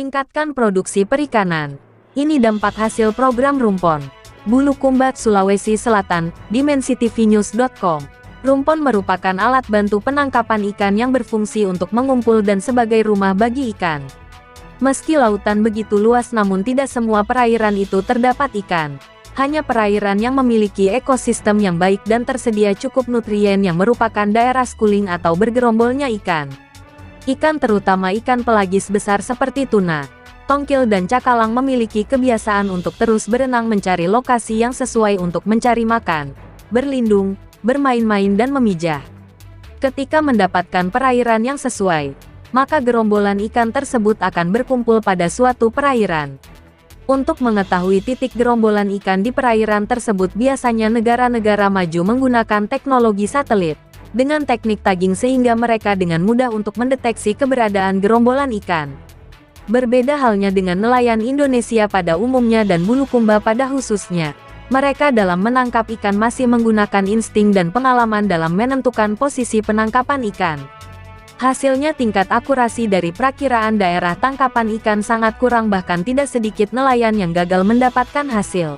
Meningkatkan produksi perikanan. Ini dampak hasil program Rumpon Bulukumba, Sulawesi Selatan, dimensitivinews.com. Rumpon merupakan alat bantu penangkapan ikan yang berfungsi untuk mengumpul dan sebagai rumah bagi ikan. Meski lautan begitu luas namun tidak semua perairan itu terdapat ikan. Hanya perairan yang memiliki ekosistem yang baik dan tersedia cukup nutrien yang merupakan daerah schooling atau bergerombolnya ikan. Ikan terutama ikan pelagis besar seperti tuna, tongkil dan cakalang memiliki kebiasaan untuk terus berenang mencari lokasi yang sesuai untuk mencari makan, berlindung, bermain-main dan memijah. Ketika mendapatkan perairan yang sesuai, maka gerombolan ikan tersebut akan berkumpul pada suatu perairan. Untuk mengetahui titik gerombolan ikan di perairan tersebut biasanya negara-negara maju menggunakan teknologi satelit, dengan teknik tagging sehingga mereka dengan mudah untuk mendeteksi keberadaan gerombolan ikan. Berbeda halnya dengan nelayan Indonesia pada umumnya dan Bulukumba pada khususnya. Mereka dalam menangkap ikan masih menggunakan insting dan pengalaman dalam menentukan posisi penangkapan ikan. Hasilnya tingkat akurasi dari prakiraan daerah tangkapan ikan sangat kurang bahkan tidak sedikit nelayan yang gagal mendapatkan hasil.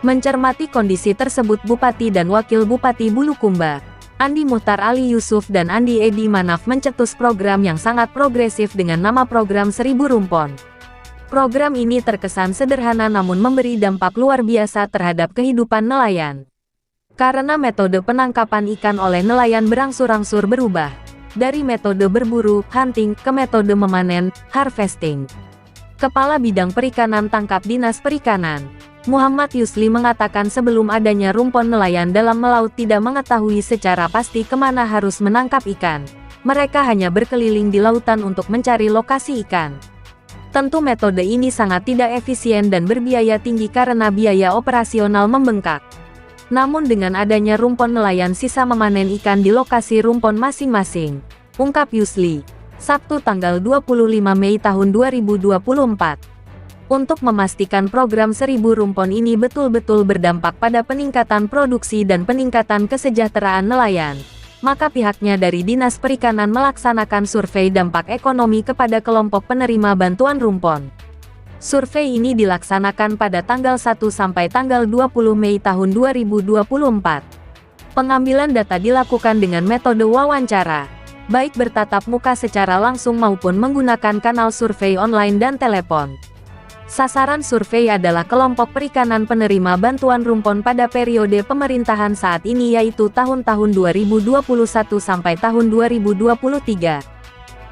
Mencermati kondisi tersebut Bupati dan Wakil Bupati Bulukumba, Andi Muhtar Ali Yusuf dan Andi Edi Manaf mencetus program yang sangat progresif dengan nama program 1000 Rumpon. Program ini terkesan sederhana namun memberi dampak luar biasa terhadap kehidupan nelayan. Karena metode penangkapan ikan oleh nelayan berangsur-angsur berubah. Dari metode berburu, hunting, ke metode memanen, harvesting. Kepala Bidang Perikanan Tangkap Dinas Perikanan, Muhammad Yusli mengatakan sebelum adanya rumpon nelayan dalam melaut tidak mengetahui secara pasti kemana harus menangkap ikan. Mereka hanya berkeliling di lautan untuk mencari lokasi ikan. Tentu metode ini sangat tidak efisien dan berbiaya tinggi karena biaya operasional membengkak. Namun dengan adanya rumpon nelayan sisa memanen ikan di lokasi rumpon masing-masing, ungkap Yusli, Sabtu tanggal 25 Mei tahun 2024. Untuk memastikan program 1000 Rumpon ini betul-betul berdampak pada peningkatan produksi dan peningkatan kesejahteraan nelayan, maka pihaknya dari Dinas Perikanan melaksanakan survei dampak ekonomi kepada kelompok penerima bantuan rumpon. Survei ini dilaksanakan pada tanggal 1 sampai tanggal 20 Mei tahun 2024. Pengambilan data dilakukan dengan metode wawancara, baik bertatap muka secara langsung maupun menggunakan kanal survei online dan telepon. Sasaran survei adalah kelompok perikanan penerima bantuan rumpon pada periode pemerintahan saat ini yaitu tahun-tahun 2021 sampai tahun 2023.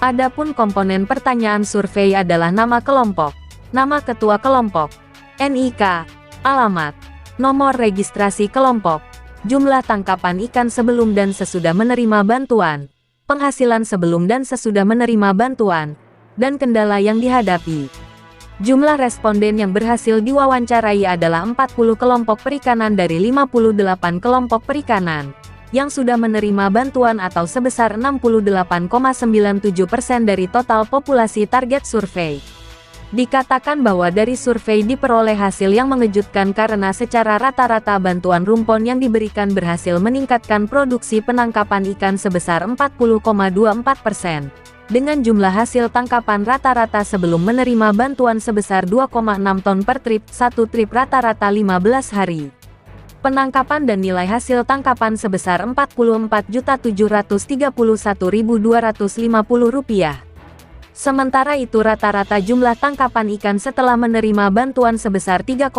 Adapun komponen pertanyaan survei adalah nama kelompok, nama ketua kelompok, NIK, alamat, nomor registrasi kelompok, jumlah tangkapan ikan sebelum dan sesudah menerima bantuan, penghasilan sebelum dan sesudah menerima bantuan, dan kendala yang dihadapi. Jumlah responden yang berhasil diwawancarai adalah 40 kelompok perikanan dari 58 kelompok perikanan, yang sudah menerima bantuan atau sebesar 68,97% dari total populasi target survei. Dikatakan bahwa dari survei diperoleh hasil yang mengejutkan karena secara rata-rata bantuan rumpon yang diberikan berhasil meningkatkan produksi penangkapan ikan sebesar 40,24%. Dengan jumlah hasil tangkapan rata-rata sebelum menerima bantuan sebesar 2,6 ton per trip, satu trip rata-rata 15 hari. Penangkapan dan nilai hasil tangkapan sebesar Rp44.731.250. Sementara itu rata-rata jumlah tangkapan ikan setelah menerima bantuan sebesar 3,7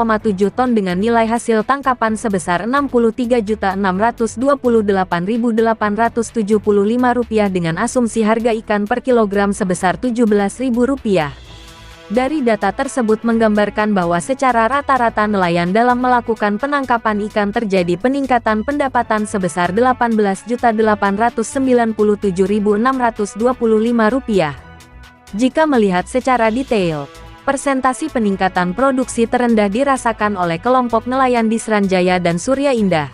ton dengan nilai hasil tangkapan sebesar Rp63.628.875 dengan asumsi harga ikan per kilogram sebesar Rp17.000. Dari data tersebut menggambarkan bahwa secara rata-rata nelayan dalam melakukan penangkapan ikan terjadi peningkatan pendapatan sebesar Rp18.897.625. Jika melihat secara detail, persentasi peningkatan produksi terendah dirasakan oleh kelompok nelayan di Seranjaya dan Surya Indah,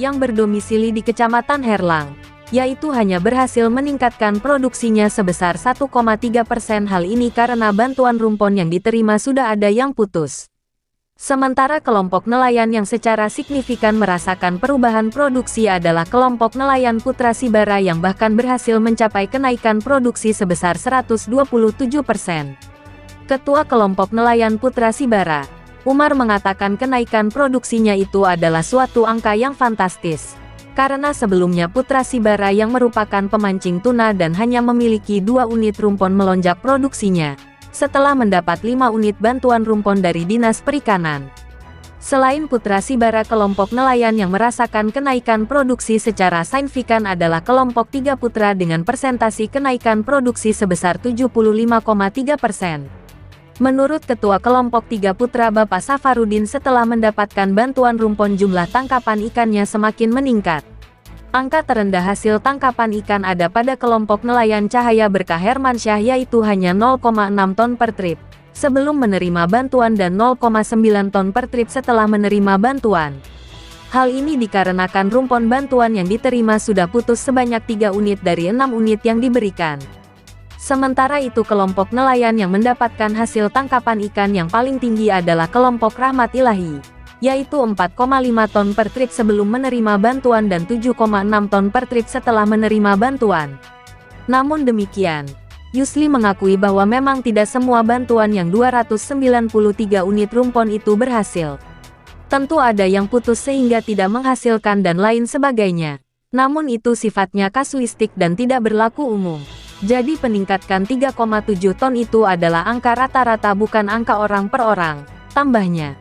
yang berdomisili di Kecamatan Herlang, yaitu hanya berhasil meningkatkan produksinya sebesar 1,3%. Hal ini karena bantuan rumpon yang diterima sudah ada yang putus. Sementara kelompok nelayan yang secara signifikan merasakan perubahan produksi adalah kelompok nelayan Putra Sibara yang bahkan berhasil mencapai kenaikan produksi sebesar 127%. Ketua Kelompok Nelayan Putra Sibara, Umar mengatakan kenaikan produksinya itu adalah suatu angka yang fantastis. Karena sebelumnya Putra Sibara yang merupakan pemancing tuna dan hanya memiliki 2 unit rumpon melonjak produksinya, setelah mendapat 5 unit bantuan rumpon dari Dinas Perikanan. Selain Putra Sibara, kelompok nelayan yang merasakan kenaikan produksi secara signifikan adalah kelompok 3 Putra dengan persentase kenaikan produksi sebesar 75,3%. Menurut Ketua Kelompok 3 Putra Bapak Safarudin, setelah mendapatkan bantuan rumpon jumlah tangkapan ikannya semakin meningkat. Angka terendah hasil tangkapan ikan ada pada kelompok nelayan Cahaya Berkah Hermansyah, yaitu hanya 0,6 ton per trip sebelum menerima bantuan dan 0,9 ton per trip setelah menerima bantuan. Hal ini dikarenakan rumpon bantuan yang diterima sudah putus sebanyak 3 unit dari 6 unit yang diberikan. Sementara itu kelompok nelayan yang mendapatkan hasil tangkapan ikan yang paling tinggi adalah kelompok Rahmat Ilahi, yaitu 4,5 ton per trip sebelum menerima bantuan dan 7,6 ton per trip setelah menerima bantuan. Namun demikian, Yusli mengakui bahwa memang tidak semua bantuan yang 293 unit rumpon itu berhasil. Tentu ada yang putus sehingga tidak menghasilkan dan lain sebagainya. Namun itu sifatnya kasuistik dan tidak berlaku umum. Jadi peningkatkan 3,7 ton itu adalah angka rata-rata bukan angka orang per orang, tambahnya.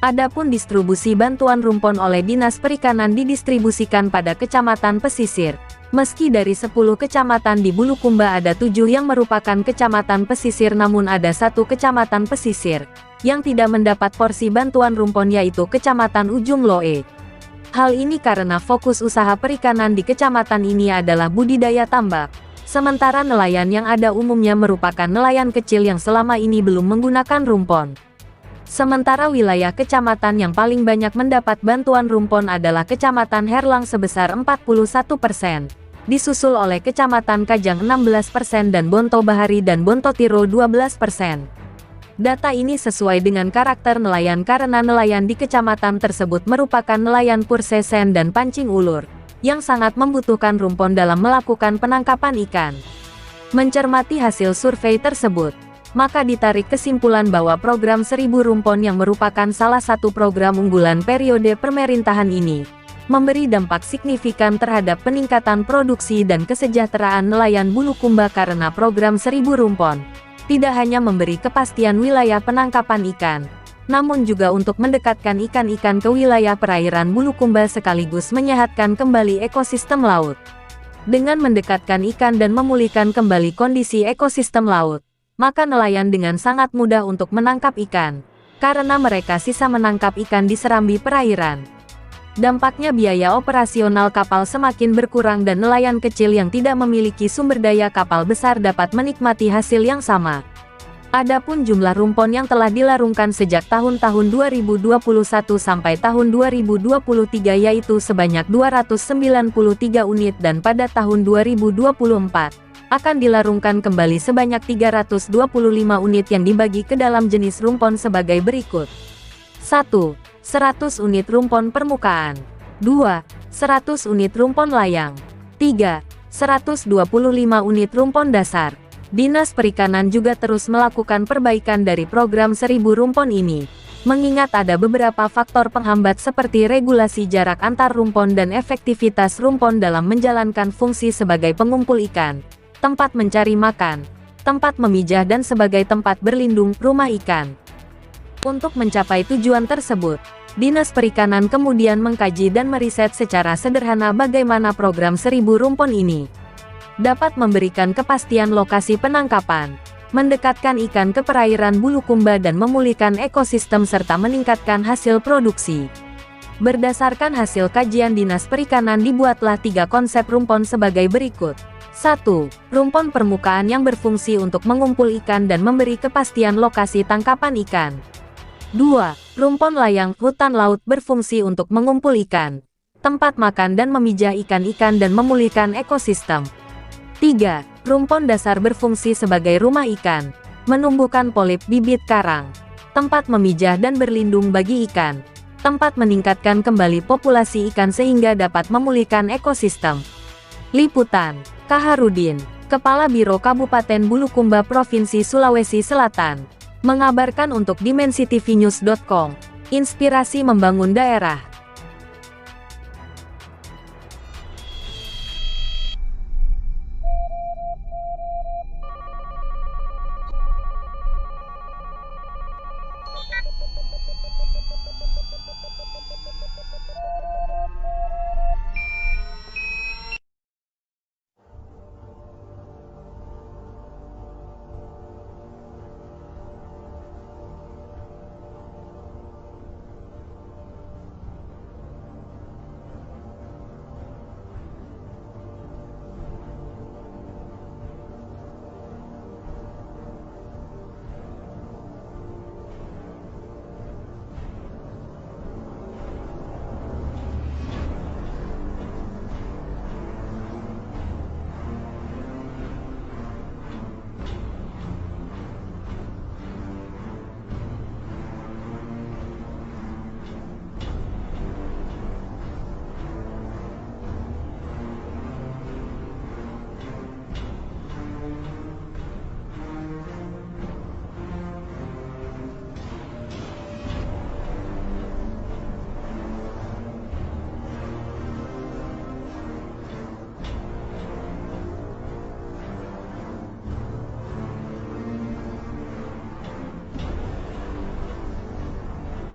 Adapun distribusi bantuan rumpon oleh Dinas Perikanan didistribusikan pada kecamatan pesisir. Meski dari 10 kecamatan di Bulukumba ada 7 yang merupakan kecamatan pesisir, namun ada 1 kecamatan pesisir yang tidak mendapat porsi bantuan rumpon, yaitu Kecamatan Ujung Loe. Hal ini karena fokus usaha perikanan di kecamatan ini adalah budidaya tambak. Sementara nelayan yang ada umumnya merupakan nelayan kecil yang selama ini belum menggunakan rumpon. Sementara wilayah kecamatan yang paling banyak mendapat bantuan rumpon adalah Kecamatan Herlang sebesar 41%, disusul oleh Kecamatan Kajang 16% dan Bonto Bahari dan Bontotiro 12%. Data ini sesuai dengan karakter nelayan karena nelayan di kecamatan tersebut merupakan nelayan pursesen dan pancing ulur, yang sangat membutuhkan rumpon dalam melakukan penangkapan ikan. Mencermati hasil survei tersebut, maka ditarik kesimpulan bahwa program 1000 rumpon yang merupakan salah satu program unggulan periode pemerintahan ini, memberi dampak signifikan terhadap peningkatan produksi dan kesejahteraan nelayan Bulukumba karena program 1000 rumpon tidak hanya memberi kepastian wilayah penangkapan ikan, namun juga untuk mendekatkan ikan-ikan ke wilayah perairan Bulukumba sekaligus menyehatkan kembali ekosistem laut. Dengan mendekatkan ikan dan memulihkan kembali kondisi ekosistem laut, maka nelayan dengan sangat mudah untuk menangkap ikan, karena mereka sisa menangkap ikan di serambi perairan. Dampaknya biaya operasional kapal semakin berkurang dan nelayan kecil yang tidak memiliki sumber daya kapal besar dapat menikmati hasil yang sama. Adapun jumlah rumpon yang telah dilarungkan sejak tahun-tahun 2021 sampai tahun 2023 yaitu sebanyak 293 unit dan pada tahun 2024 akan dilarungkan kembali sebanyak 325 unit yang dibagi ke dalam jenis rumpon sebagai berikut. 1. 100 unit rumpon permukaan. 2. 100 unit rumpon layang. 3. 125 unit rumpon dasar. Dinas Perikanan juga terus melakukan perbaikan dari program 1000 rumpon ini, mengingat ada beberapa faktor penghambat seperti regulasi jarak antar rumpon dan efektivitas rumpon dalam menjalankan fungsi sebagai pengumpul ikan, tempat mencari makan, tempat memijah dan sebagai tempat berlindung rumah ikan. Untuk mencapai tujuan tersebut, Dinas Perikanan kemudian mengkaji dan meriset secara sederhana bagaimana program 1000 rumpon ini dapat memberikan kepastian lokasi penangkapan, mendekatkan ikan ke perairan Bulukumba dan memulihkan ekosistem serta meningkatkan hasil produksi. Berdasarkan hasil kajian Dinas Perikanan dibuatlah 3 konsep rumpon sebagai berikut. 1. Rumpon permukaan yang berfungsi untuk mengumpul ikan dan memberi kepastian lokasi tangkapan ikan. 2. Rumpon layang hutan laut berfungsi untuk mengumpul ikan, tempat makan dan memijah ikan-ikan dan memulihkan ekosistem. 3. Rumpon dasar berfungsi sebagai rumah ikan, menumbuhkan polip bibit karang, tempat memijah dan berlindung bagi ikan, tempat meningkatkan kembali populasi ikan sehingga dapat memulihkan ekosistem. Liputan, Kaharudin, Kepala Biro Kabupaten Bulukumba Provinsi Sulawesi Selatan. mengabarkan untuk dimensitivinews.com. Inspirasi membangun daerah.